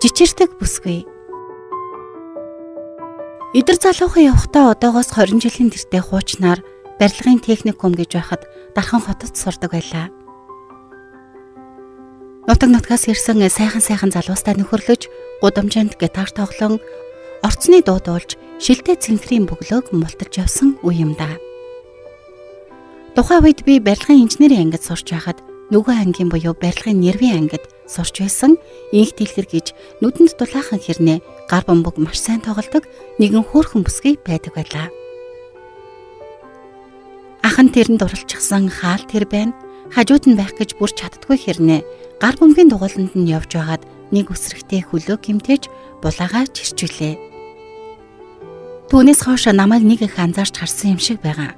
Жичирдэг бүсгүй. Идэр залуухан явхдаа одоогоос 20 жилийн тэртээ хуучнаар барилгын техникум гэж байхад Дархан хотод сурдаг байлаа. Нутагнаас ирсэн сайхан залуустай нөхөрлөж, гудамжинд гитар тоглон, орцны дуу дуулж, шилдэ цэнхрийн бөглөөг мултаж явсан үе юм да. Тухайн үед би барилгын инженерийн ангид сурч байхад нөгөө ангийн буюу барилгын нервийн ангид сурч байсан инх дэлгэр гэж нүдэнд дулаахан хэрнээ гар бомбог маш сайн тоглодог нэгэн хөөрхөн бүсгүй байдаг байлаа. Ахан тэрэнд уралчихсан хаал тэр байна. Хажууд нь байх гэж бүр чаддгүй хэрнээ гар бомбын дугууланд нь явж байгаад нэг үсрэхтэй хөлөө гимтэж булаагаа чирчүүлээ. Түүнээс хойш намайг нэг их анзаарч харсан юм шиг байгаа.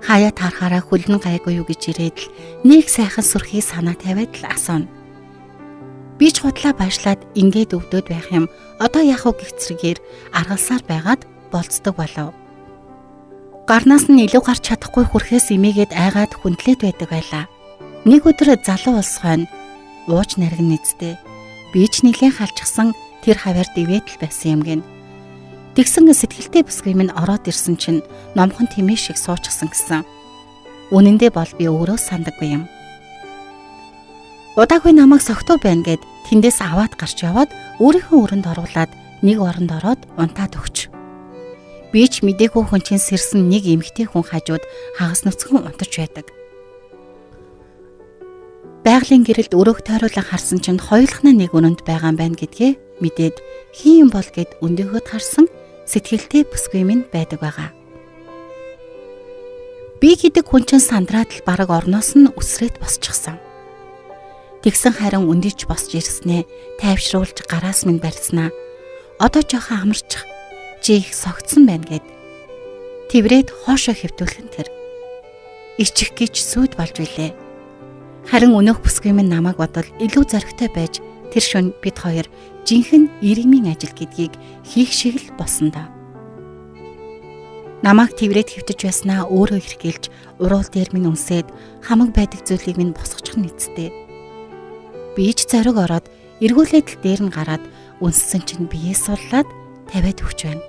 Хаяа тарахаараа хөлн гайгүй юу гэж ирээд л нэг сайхан сүрхий санаа тавиад л асууна. Би ч худлаа баашлаад ингээд өвдөд байх юм. Одоо яах вэ гихцрэгээр аргалсаар байгаад болцдог болов. Гарнаас нь илүү гарч чадахгүй хүрхээс имээгээд айгаад хүндлээд байдаг байлаа. Нэг өдөр залуу улс хойно ууж наргин нэзтэй. Би ч нэлийн халчихсан тэр хавар дэвэт л байсан юм гин. Тэгсэн сэтгэлтэй бүсгүй минь ороод ирсэн чинь номхон тэмээ шиг суучихсан гэсэн. Үнэн дээр бол би өөрөө сандаггүй юм. Удаагүй намайг согтуу байна гэд тэндээс аваад гарч яваад өөрийнхөө өрөнд оруулаад нэг оронд ороод унтаад өгч. Би ч мдээгүй хүн чинь сэрсэн нэг эмэгтэй хүн хажууд хагас нүцгэн унтаж байдаг. Байгалийн гэрэлд өрөөх тойруулан харсан чинь хоёулахны нэг өрөнд байгаа юм байна гэдгээ мэдээд хин юм бол гэд өндөгөөд харсан сэтгэлтэй бүсгүй минь байдаг байгаа. Би гэдэг хүн чинь сандраад л бараг орноос нь үсрээд босчихсан. Тэгсэн харин өндийч босч ирснээ тайвшруулж гараас минь барьснаа. Одоо жоохон амарчих. Чи их согтсон байна гэд. Тэврээд хоошоо хэвтүүлхэн тэр. Ичих гэж сүйд болж билээ. Харин өнөөх бүсгүй минь намайг бодвол илүү зоригтой байж тэр шөнө бид хоёр жинхэнэ иргмийн ажил гэдгийг хийх шиг л болсон доо. Намайг тэврээд хэвтэж байснаа өөрөө хэрхэлж уруул дээр минь үнсээд хамаг байдаг зүйлийг минь босгочих нэцтэй. Би ч зориг ороод эргүүлээд л дээр нь гараад үнссэн чинь биеэ суллаад тавиад өгч байна.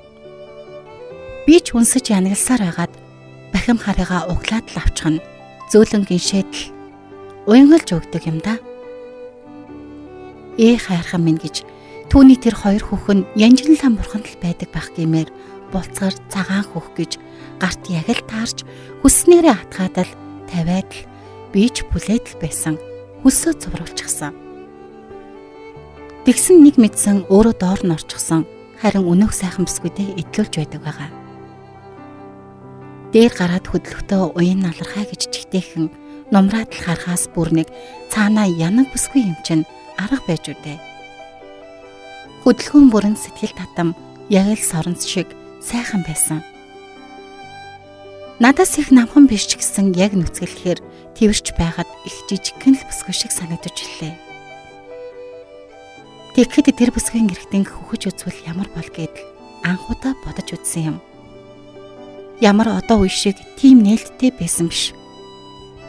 Би ч үнсэж янагласаар байгаад бахим харыгаа углаад л авчихна. Зөөлөн гиншээд л уянгалж өгдөг юм да. Хайрхан минь гэж түүний тэр хоёр хүүхэн янжинлан бурхан л байдаг байх гэмээр булцгаар цагаан хүүх гэж гарт яг л таарч хүснээрээ атгаад л тавиад л би ч бүлээд л байсан. Хүсөө цувруулчихсан. Тэгсэн нэг мэдсэн өөрөө доор нь орчихсан. Харин өнөөх сайхан бүсгүйдээ идлүүлж байдаг байгаа. Дээр гараад хөдлөختөө уян налархаа гэж чигтэйхэн номраад л харахаас бүр нэг цаанаа янаг бүсгүй юм чинь арга байж үдэ. Хөдөлгөөн бүрэн сэтгэл татам яг л соронц шиг сайхан байсан. Надаас их намхан биш ч гэсэн яг нүцгэлэхээр твэрч байгаад их жижигхэн л бүсгүй шиг санагдаж илээ. Тэгэхэд тэр бүсгийн гэрхтэн хөхөж үзвэл ямар бол гэд анхудаа бодож үзсэн юм. Ямар одоо үе шиг тийм нээлттэй байсан биш.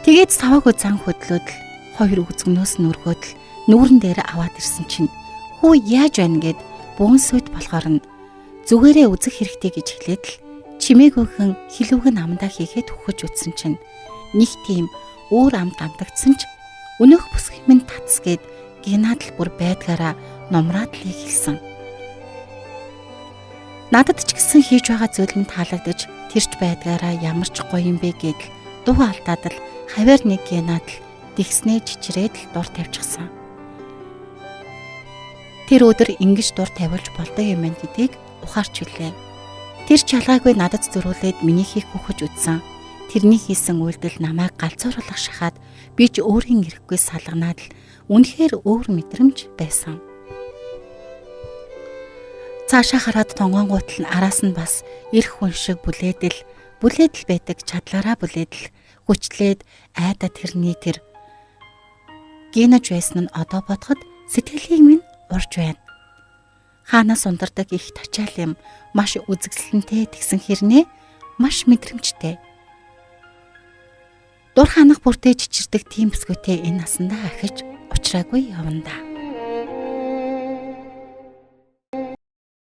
Тэгээд саваагүй зан хөдлөөд л хоёр үзгнөөс нүргөөд л нүүрэн дээр аваад ирсэн чинь хүү яаж байна гэд бөөнсөд болохоор нь зүгээрээ үзэх хэрэгтэй гэж хэлээд л чимээгүйхэн хилүүгэн амдаа хийгээд хөхөж үзсэн чинь нэг тийм өөр амд амдагдсан ч өнөөх бүсгийн минь татс гэд гинаад л бүр байдгаараа номраад л хэлсэн. Надад ч гэсэн хийж байгаа зүйл нь таалагдаж тэрч байдгаараа ямар ч гоё юм бэ гэд дуу алдаад л хавар нэг гинаад л дэгснээ чичрээд л дур тавьчихсан. Тэр өдөр ингэж дур тавиулж болдог юм байна гэдгийг ухаарч үлээ. Тэр чалгаагүй надад зөрүүлээд миний хийх хөхөж үтсэн. Тэрний хийсэн үйлдэл намайг галзууруулах шахаад би ч өөрийн ирэхгүй салганаад л үнэхээр өөр мэдрэмж байсан. Цаашаа хараад тонгонгуутал нь араас нь бас ирэх хүн шиг бүлээдэл байдаг чадлаараа бүлээдэл хүчлээд айда тэрний тэр гинэж байсан нь одоо бодоход сэтгэлийг минь урж байна. Хаанаас ундардаг их тачаал юм маш үзэсгэлэнтэй тэгсэн хэрнээ маш мэдрэмжтэй. Дур ханах бүртээ чичирдэг тийм бүсгүйтэй энэ насандаа ахиж учраагүй явна да.